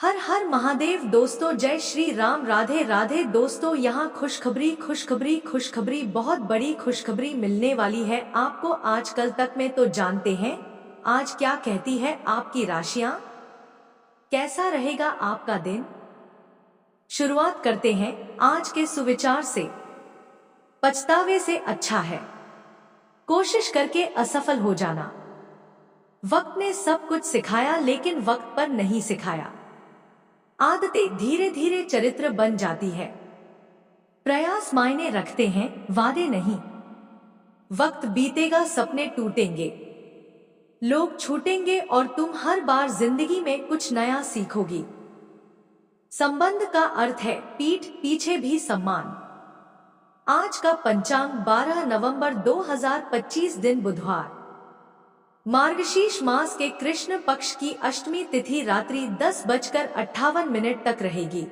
हर हर महादेव दोस्तों, जय श्री राम, राधे राधे दोस्तों। यहाँ खुशखबरी बहुत बड़ी खुशखबरी मिलने वाली है आपको। आज कल तक में तो जानते हैं आज क्या कहती है आपकी राशियां, कैसा रहेगा आपका दिन। शुरुआत करते हैं आज के सुविचार से। पछतावे से अच्छा है कोशिश करके असफल हो जाना। वक्त ने सब कुछ सिखाया लेकिन वक्त पर नहीं सिखाया। आदतें धीरे धीरे चरित्र बन जाती है। प्रयास मायने रखते हैं, वादे नहीं। वक्त बीतेगा, सपने टूटेंगे, लोग छूटेंगे और तुम हर बार जिंदगी में कुछ नया सीखोगी। संबंध का अर्थ है पीठ पीछे भी सम्मान। आज का पंचांग 12 नवंबर 2025 दिन बुधवार, मार्गशीर्ष मास के कृष्ण पक्ष की अष्टमी तिथि रात्रि 10:58 तक रहेगी।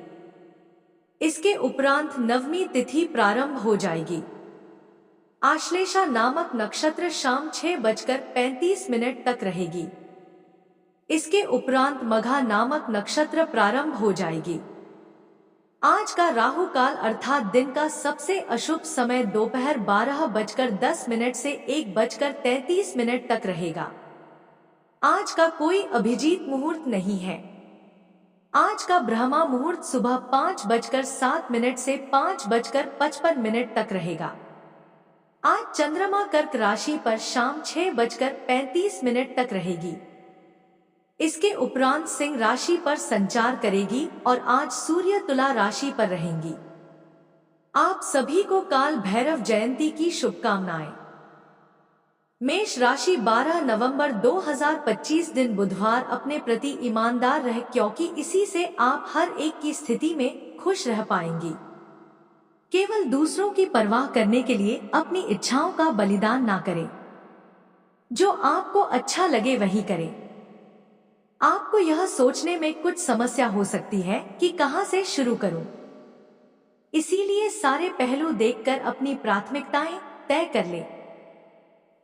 इसके उपरांत नवमी तिथि प्रारंभ हो जाएगी। आश्लेषा नामक नक्षत्र शाम 6:35 तक रहेगी। इसके उपरांत मघा नामक नक्षत्र प्रारंभ हो जाएगी। आज का राहु काल अर्थात दिन का सबसे अशुभ समय दोपहर 12:10 से 1:33 तक रहेगा। आज का कोई अभिजीत मुहूर्त नहीं है। आज का ब्रह्मा मुहूर्त सुबह 5:07 से 5:55 तक रहेगा। आज चंद्रमा कर्क राशि पर शाम 6:35 तक रहेगी। इसके उपरांत सिंह राशि पर संचार करेगी और आज सूर्य तुला राशि पर रहेंगी। आप सभी को काल भैरव जयंती की शुभकामनाएं। मेष राशि 12 नवंबर 2025 दिन बुधवार अपने प्रति ईमानदार रहे, क्योंकि इसी से आप हर एक की स्थिति में खुश रह पाएंगी। केवल दूसरों की परवाह करने के लिए अपनी इच्छाओं का बलिदान ना करें। जो आपको अच्छा लगे वही करें। आपको यह सोचने में कुछ समस्या हो सकती है कि कहां से शुरू करूं। इसीलिए सारे पहलू देखकर अपनी प्राथमिकताएं तय कर लें।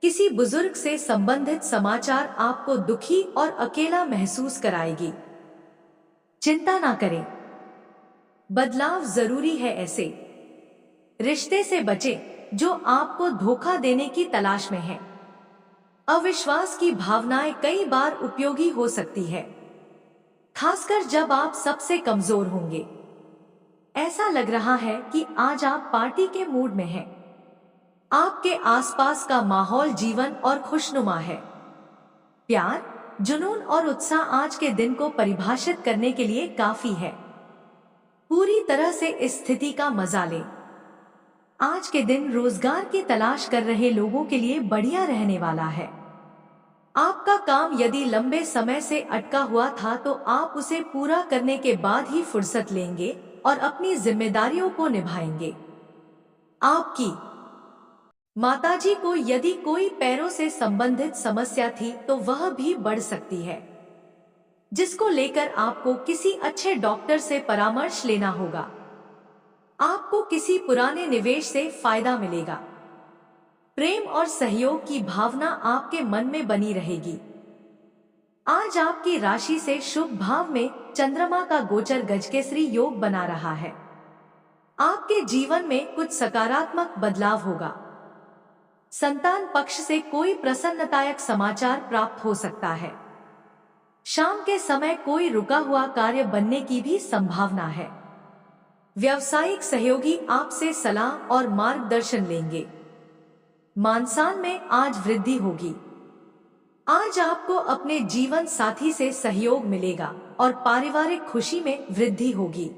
किसी बुजुर्ग से संबंधित समाचार आपको दुखी और अकेला महसूस कराएगी। चिंता ना करें, बदलाव जरूरी है। ऐसे रिश्ते से बचें जो आपको धोखा देने की तलाश में है। अविश्वास की भावनाएं कई बार उपयोगी हो सकती है, खासकर जब आप सबसे कमजोर होंगे। ऐसा लग रहा है कि आज आप पार्टी के मूड में हैं। आपके आसपास का माहौल जीवन और खुशनुमा है। प्यार, जुनून और उत्साह आज के दिन को परिभाषित करने के लिए काफी है। पूरी तरह से इस स्थिति का मजा लें। आज के दिन रोजगार की तलाश कर रहे लोगों के लिए बढ़िया रहने वाला है। आपका काम यदि लंबे समय से अटका हुआ था तो आप उसे पूरा करने के बाद ही फुर्सत लेंगे और अपनी जिम्मेदारियों को निभाएंगे। आपकी माताजी को यदि कोई पैरों से संबंधित समस्या थी तो वह भी बढ़ सकती है, जिसको लेकर आपको किसी अच्छे डॉक्टर से परामर्श लेना होगा। आपको किसी पुराने निवेश से फायदा मिलेगा। प्रेम और सहयोग की भावना आपके मन में बनी रहेगी। आज आपकी राशि से शुभ भाव में चंद्रमा का गोचर गजकेसरी योग बना रहा है। आपके जीवन में कुछ सकारात्मक बदलाव होगा। संतान पक्ष से कोई प्रसन्नदायक समाचार प्राप्त हो सकता है। शाम के समय कोई रुका हुआ कार्य बनने की भी संभावना है। व्यावसायिक सहयोगी आपसे सलाह और मार्गदर्शन लेंगे। मानसान में आज वृद्धि होगी। आज आपको अपने जीवन साथी से सहयोग मिलेगा और पारिवारिक खुशी में वृद्धि होगी।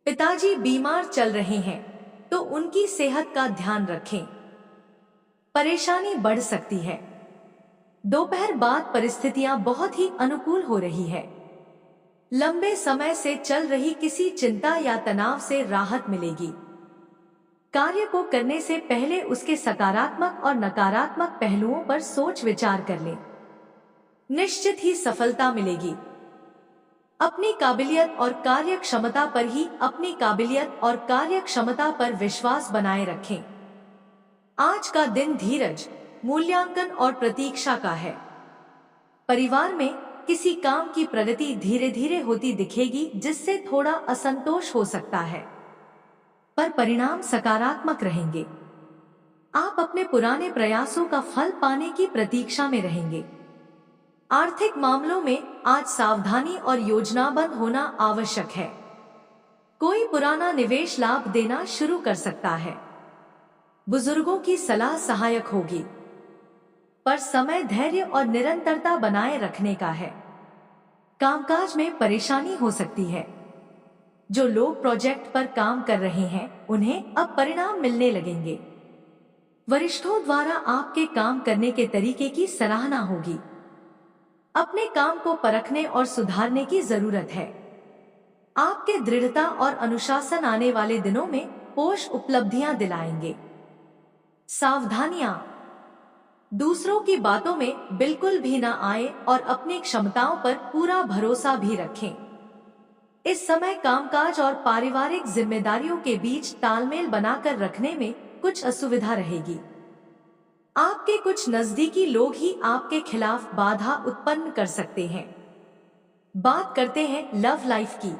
पिताजी बीमार चल रहे हैं तो उनकी सेहत का ध्यान रखें। परेशानी बढ़ सकती है। दोपहर बाद परिस्थितियां बहुत ही अनुकूल हो रही है। लंबे समय से चल रही किसी चिंता या तनाव से राहत मिलेगी। कार्य को करने से पहले उसके सकारात्मक और नकारात्मक पहलुओं पर सोच विचार कर लें। निश्चित ही सफलता मिलेगी। अपनी काबिलियत और कार्य क्षमता पर विश्वास बनाए रखें। आज का दिन धीरज, मूल्यांकन और प्रतीक्षा का है। परिवार में किसी काम की प्रगति धीरे धीरे होती दिखेगी, जिससे थोड़ा असंतोष हो सकता है, पर परिणाम सकारात्मक रहेंगे। आप अपने पुराने प्रयासों का फल पाने की प्रतीक्षा में रहेंगे। आर्थिक मामलों में आज सावधानी और योजनाबद्ध होना आवश्यक है। कोई पुराना निवेश लाभ देना शुरू कर सकता है। बुजुर्गों की सलाह सहायक होगी, पर समय धैर्य और निरंतरता बनाए रखने का है। कामकाज में परेशानी हो सकती है। जो लोग प्रोजेक्ट पर काम कर रहे हैं, उन्हें अब परिणाम मिलने लगेंगे। वरिष्ठों द्वारा आपके काम करने के तरीके की सराहना होगी। अपने काम को परखने और सुधारने की जरूरत है। आपके दृढ़ता और अनुशासन आने वाले दिनों में पोष उपलब्धियां दिलाएंगे। सावधानियां, दूसरों की बातों में बिल्कुल भी न आए और अपनी क्षमताओं पर पूरा भरोसा भी रखें। इस समय कामकाज और पारिवारिक जिम्मेदारियों के बीच तालमेल बनाकर रखने में कुछ असुविधा रहेगी। आपके कुछ नजदीकी लोग ही आपके खिलाफ बाधा उत्पन्न कर सकते हैं। बात करते हैं लव लाइफ की।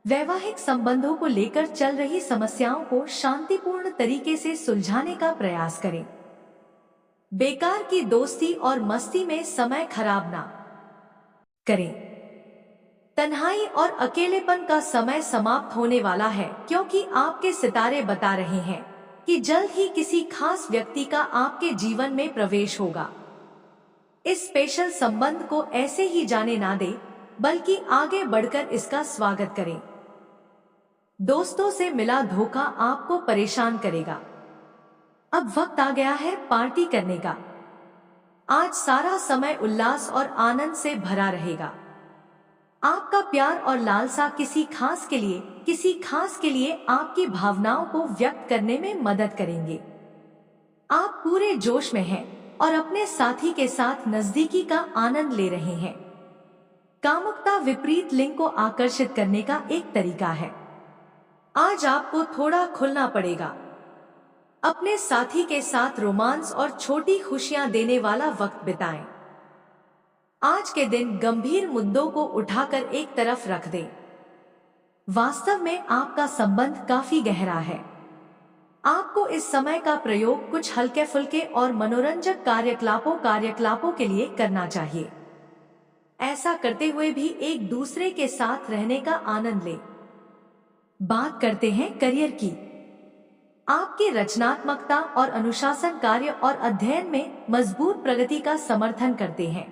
वैवाहिक संबंधों को लेकर चल रही समस्याओं को शांतिपूर्ण तरीके से सुलझाने का प्रयास करें। बेकार की दोस्ती और मस्ती में समय खराब ना करें। तन्हाई और अकेलेपन का समय समाप्त होने वाला है, क्योंकि आपके सितारे बता रहे हैं कि जल्द ही किसी खास व्यक्ति का आपके जीवन में प्रवेश होगा। इस स्पेशल संबंध को ऐसे ही जाने ना दें, बल्कि आगे बढ़कर इसका स्वागत करें। दोस्तों से मिला धोखा आपको परेशान करेगा। अब वक्त आ गया है पार्टी करने का। आज सारा समय उल्लास और आनंद से भरा रहेगा। आपका प्यार और लालसा किसी खास के लिए आपकी भावनाओं को व्यक्त करने में मदद करेंगे। आप पूरे जोश में हैं और अपने साथी के साथ नजदीकी का आनंद ले रहे हैं। कामुकता विपरीत लिंग को आकर्षित करने का एक तरीका है। आज आपको थोड़ा खुलना पड़ेगा। अपने साथी के साथ रोमांस और छोटी खुशियां देने वाला वक्त बिताएं। आज के दिन गंभीर मुद्दों को उठाकर एक तरफ रख दें। वास्तव में आपका संबंध काफी गहरा है। आपको इस समय का प्रयोग कुछ हल्के फुल्के और मनोरंजक कार्यकलापों के लिए करना चाहिए। ऐसा करते हुए भी एक दूसरे के साथ रहने का आनंद लें। बात करते हैं करियर की। आपकी रचनात्मकता और अनुशासन कार्य और अध्ययन में मजबूत प्रगति का समर्थन करते हैं।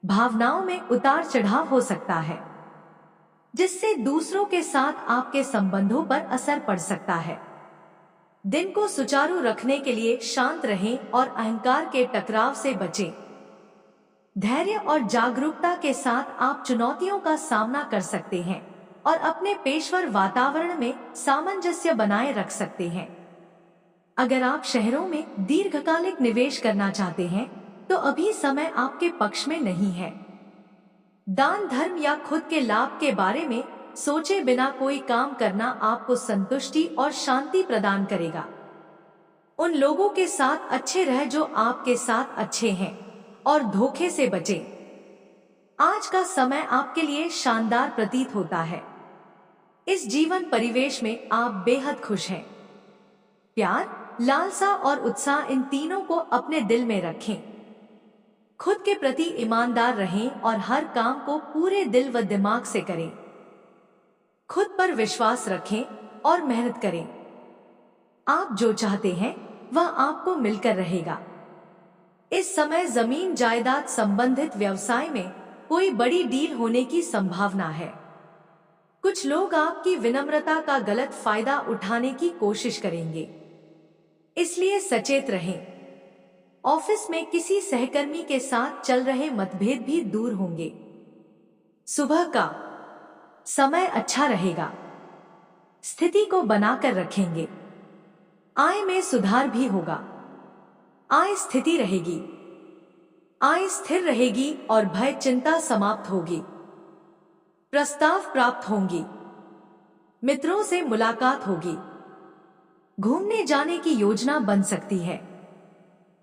भावनाओं में उतार चढ़ाव हो सकता है, जिससे दूसरों के साथ आपके संबंधों पर असर पड़ सकता है। दिन को सुचारू रखने के लिए शांत रहें और अहंकार के टकराव से बचें। धैर्य और जागरूकता के साथ आप चुनौतियों का सामना कर सकते हैं और अपने पेशेवर वातावरण में सामंजस्य बनाए रख सकते हैं। अगर आप शहरों में दीर्घकालिक निवेश करना चाहते हैं, तो अभी समय आपके पक्ष में नहीं है। दान धर्म या खुद के लाभ के बारे में सोचे बिना कोई काम करना आपको संतुष्टि और शांति प्रदान करेगा। उन लोगों के साथ अच्छे रह जो आपके साथ अच्छे हैं और धोखे से बचें। आज का समय आपके लिए शानदार प्रतीत होता है। इस जीवन परिवेश में आप बेहद खुश हैं। प्यार, लालसा और उत्साह, इन तीनों को अपने दिल में रखें। खुद के प्रति ईमानदार रहें और हर काम को पूरे दिल व दिमाग से करें। खुद पर विश्वास रखें और मेहनत करें। आप जो चाहते हैं वह आपको मिलकर रहेगा। इस समय जमीन जायदाद संबंधित व्यवसाय में कोई बड़ी डील होने की संभावना है। कुछ लोग आपकी विनम्रता का गलत फायदा उठाने की कोशिश करेंगे, इसलिए सचेत रहें। ऑफिस में किसी सहकर्मी के साथ चल रहे मतभेद भी दूर होंगे। सुबह का समय अच्छा रहेगा। स्थिति को बनाकर रखेंगे। आय में सुधार भी होगा। आय स्थिति रहेगी। आय स्थिर रहेगी और भय चिंता समाप्त होगी। प्रस्ताव प्राप्त होंगी। मित्रों से मुलाकात होगी। घूमने जाने की योजना बन सकती है।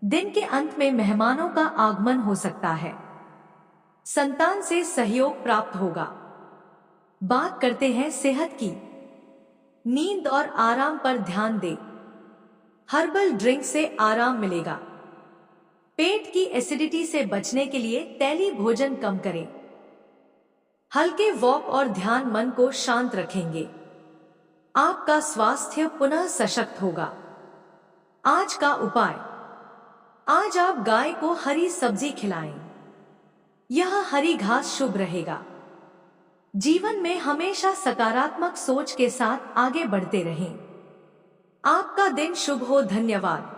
दिन के अंत में मेहमानों का आगमन हो सकता है। संतान से सहयोग प्राप्त होगा। बात करते हैं सेहत की। नींद और आराम पर ध्यान दें। हर्बल ड्रिंक से आराम मिलेगा। पेट की एसिडिटी से बचने के लिए तैलीय भोजन कम करें। हल्के वॉक और ध्यान मन को शांत रखेंगे। आपका स्वास्थ्य पुनः सशक्त होगा। आज का उपाय, आज आप गाय को हरी सब्जी खिलाएं। यह हरी घास शुभ रहेगा। जीवन में हमेशा सकारात्मक सोच के साथ आगे बढ़ते रहें। आपका दिन शुभ हो। धन्यवाद।